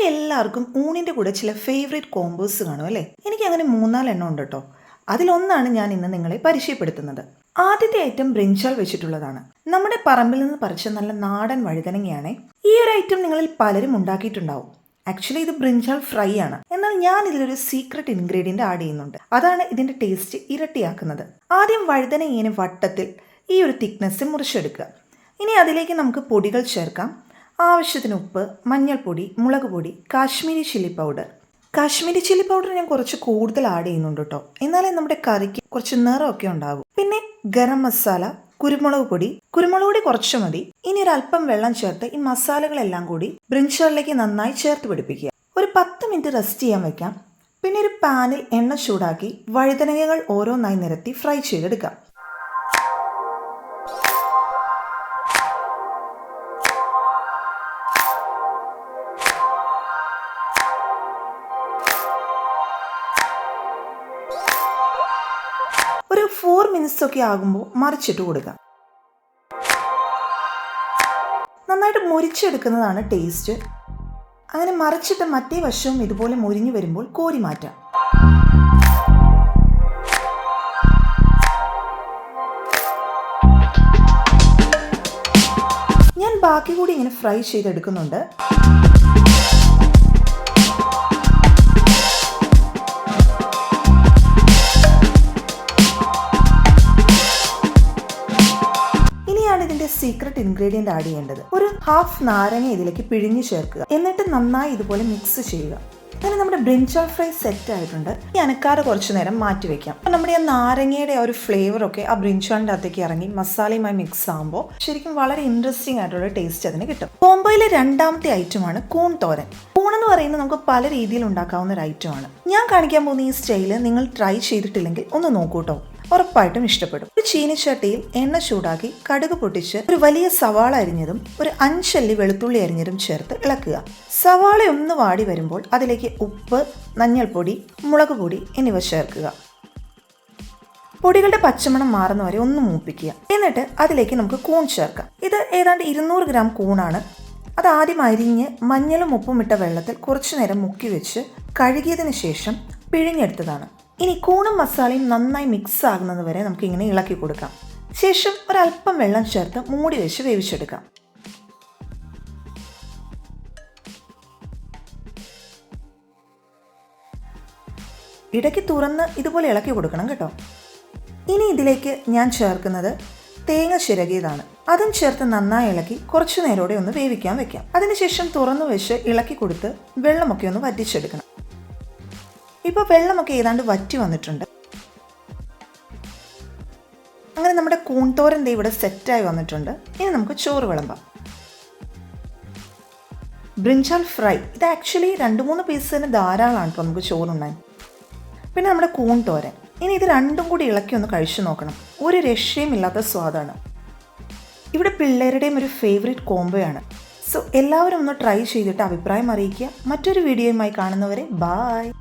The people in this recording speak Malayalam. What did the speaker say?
നമുക്ക് എല്ലാവർക്കും ഊണിൻ്റെ കൂടെ ചില ഫേവറേറ്റ് കോമ്പോസ് കാണും അല്ലേ? എനിക്ക് അങ്ങനെ 3-4 എണ്ണം ഉണ്ട് കേട്ടോ. അതിലൊന്നാണ് ഞാൻ ഇന്ന് നിങ്ങളെ പരിചയപ്പെടുത്തുന്നത്. ആദ്യത്തെ ഐറ്റം ബ്രിഞ്ചാൾ വെച്ചിട്ടുള്ളതാണ്. നമ്മുടെ പറമ്പിൽ നിന്ന് പറിച്ച നല്ല നാടൻ വഴുതനങ്ങയാണ്. ഈ ഒരു ഐറ്റം നിങ്ങളിൽ പലരും ഉണ്ടാക്കിയിട്ടുണ്ടാവും. ആക്ച്വലി ഇത് ബ്രിഞ്ചാൾ ഫ്രൈ ആണ്. എന്നാൽ ഞാൻ ഇതിലൊരു സീക്രട്ട് ഇൻഗ്രീഡിയൻറ്റ് ആഡ് ചെയ്യുന്നുണ്ട്. അതാണ് ഇതിൻ്റെ ടേസ്റ്റ് ഇരട്ടിയാക്കുന്നത്. ആദ്യം വഴുതനങ്ങയെ വട്ടത്തിൽ ഈ ഒരു തിക്നെസ് മുറിച്ചെടുക്കുക. ഇനി അതിലേക്ക് നമുക്ക് പൊടികൾ ചേർക്കാം. ആവശ്യത്തിന് ഉപ്പ്, മഞ്ഞൾപ്പൊടി, മുളക് പൊടി, Kashmiri chilli powder. Kashmiri chilli powder ഞാൻ കുറച്ച് കൂടുതൽ ആഡ് ചെയ്യുന്നുണ്ട് കേട്ടോ. എന്നാലേ നമ്മുടെ കറിക്ക് കുറച്ച് നിറമൊക്കെ ഉണ്ടാകും. പിന്നെ ഗരം മസാല, കുരുമുളക് പൊടി കുറച്ച് മതി. ഇനി ഒരു അല്പം വെള്ളം ചേർത്ത് ഈ മസാലകളെല്ലാം കൂടി ബ്രിഞ്ചാളിലേക്ക് നന്നായി ചേർത്ത് പിടിപ്പിക്കുക. ഒരു 10 മിനിറ്റ് റെസ്റ്റ് ചെയ്യാൻ വെക്കാം. പിന്നെ ഒരു പാനിൽ എണ്ണ ചൂടാക്കി വഴുതനങ്ങകൾ ഓരോന്നായി നിരത്തി ഫ്രൈ ചെയ്തെടുക്കാം. ഒരു 4 മിനിറ്റ്സ് ഒക്കെ ആകുമ്പോൾ മറിച്ചിട്ട് കൊടുക്കാം. നന്നായിട്ട് മുരിച്ചെടുക്കുന്നതാണ് ടേസ്റ്റ്. അങ്ങനെ മറിച്ചിട്ട് മറ്റേ വശവും ഇതുപോലെ മുരിഞ്ഞു വരുമ്പോൾ കോരി മാറ്റാം. ഞാൻ ബാക്കി കൂടി ഇങ്ങനെ ഫ്രൈ ചെയ്തെടുക്കുന്നുണ്ട്. ഇതിന്റെ സീക്രട്ട് ഇൻഗ്രീഡിയന്റ് ആഡ് ചെയ്യേണ്ടത് ഒരു ഹാഫ് നാരങ്ങ ഇതിലേക്ക് പിഴിഞ്ഞു ചേർക്കുക. എന്നിട്ട് നന്നായി ഇതുപോലെ മിക്സ് ചെയ്യുക. അങ്ങനെ നമ്മുടെ ബ്രിഞ്ചാൾ ഫ്രൈ സെറ്റ് ആയിട്ടുണ്ട്. ഈ അനക്കാതെ കുറച്ചു നേരം മാറ്റി വെക്കാം. നമ്മുടെ ആ നാരങ്ങയുടെ ആ ഒരു ഫ്ലേവർ ഒക്കെ ആ ബ്രിഞ്ചാളിന്റെ അകത്തേക്ക് ഇറങ്ങി മസാലയുമായി മിക്സ് ആകുമ്പോൾ ശരിക്കും വളരെ ഇൻട്രസ്റ്റിംഗ് ആയിട്ടുള്ള ടേസ്റ്റ് അതിന് കിട്ടും. കോംബോയിലെ രണ്ടാമത്തെ ഐറ്റമാണ് കൂൺ തോരൻ. കൂൺ എന്ന് പറയുന്നത് നമുക്ക് പല രീതിയിൽ ഉണ്ടാക്കാവുന്ന ഒരു ഐറ്റമാണ്. ഞാൻ കാണിക്കാൻ പോകുന്ന ഈ സ്റ്റൈല് നിങ്ങൾ ട്രൈ ചെയ്തിട്ടില്ലെങ്കിൽ ഒന്ന് നോക്കൂട്ടോ, ഉറപ്പായിട്ടും ഇഷ്ടപ്പെടും. ഒരു ചീനിച്ചട്ടിയിൽ എണ്ണ ചൂടാക്കി കടുക് പൊട്ടിച്ച് ഒരു വലിയ സവാള അരിഞ്ഞതും ഒരു 5 അല്ലി വെളുത്തുള്ളി അരിഞ്ഞതും ചേർത്ത് ഇളക്കുക. സവാള ഒന്ന് വാടി വരുമ്പോൾ അതിലേക്ക് ഉപ്പ്, മഞ്ഞൾപ്പൊടി, മുളക് പൊടി എന്നിവ ചേർക്കുക. പൊടികളുടെ പച്ചമണം മാറുന്നവരെ ഒന്ന് മൂപ്പിക്കുക. എന്നിട്ട് അതിലേക്ക് നമുക്ക് കൂൺ ചേർക്കാം. ഇത് ഏതാണ്ട് 200 ഗ്രാം കൂണാണ്. അത് ആദ്യം അരിഞ്ഞ് മഞ്ഞളും ഉപ്പും ഇട്ട വെള്ളത്തിൽ കുറച്ചു നേരം മുക്കി വെച്ച് കഴുകിയതിന് ശേഷം പിഴിഞ്ഞെടുത്തതാണ്. ഇനി കൂണും മസാലയും നന്നായി മിക്സ് ആകുന്നത് വരെ നമുക്ക് ഇങ്ങനെ ഇളക്കി കൊടുക്കാം. ശേഷം ഒരല്പം വെള്ളം ചേർത്ത് മൂടി വെച്ച് വേവിച്ചെടുക്കാം. ഇടയ്ക്ക് തുറന്ന് ഇതുപോലെ ഇളക്കി കൊടുക്കണം കേട്ടോ. ഇനി ഇതിലേക്ക് ഞാൻ ചേർക്കുന്നത് തേങ്ങ ചിരകിയതാണ്. അതും ചേർത്ത് നന്നായി ഇളക്കി കുറച്ചു നേരോടെ ഒന്ന് വേവിക്കാൻ വെക്കാം. അതിനുശേഷം തുറന്നു വെച്ച് ഇളക്കി കൊടുത്ത് വെള്ളമൊക്കെ ഒന്ന് വറ്റിച്ചെടുക്കണം. ഇപ്പോൾ വെള്ളമൊക്കെ ഏതാണ്ട് വറ്റി വന്നിട്ടുണ്ട്. അങ്ങനെ നമ്മുടെ കൂൺതോരൻ ഇവിടെ സെറ്റായി വന്നിട്ടുണ്ട്. ഇനി നമുക്ക് ചോറ് വിളമ്പാം. ബ്രിഞ്ചാൾ ഫ്രൈ ഇത് ആക്ച്വലി 2-3 പീസിന് ധാരാളമാണ് ഇപ്പോൾ നമുക്ക് ചോറുണ്ടായി. പിന്നെ നമ്മുടെ കൂൺതോരൻ. ഇനി ഇത് രണ്ടും കൂടി ഇളക്കി ഒന്ന് കഴിച്ചു നോക്കണം. ഒരു രക്ഷയും ഇല്ലാത്ത സ്വാദാണ്. ഇവിടെ പിള്ളേരുടെയും ഒരു ഫേവറേറ്റ് കോംബോയാണ്. സോ എല്ലാവരും ഒന്ന് ട്രൈ ചെയ്തിട്ട് അഭിപ്രായം അറിയിക്കുക. മറ്റൊരു വീഡിയോയുമായി കാണുന്നവരെ ബായ്.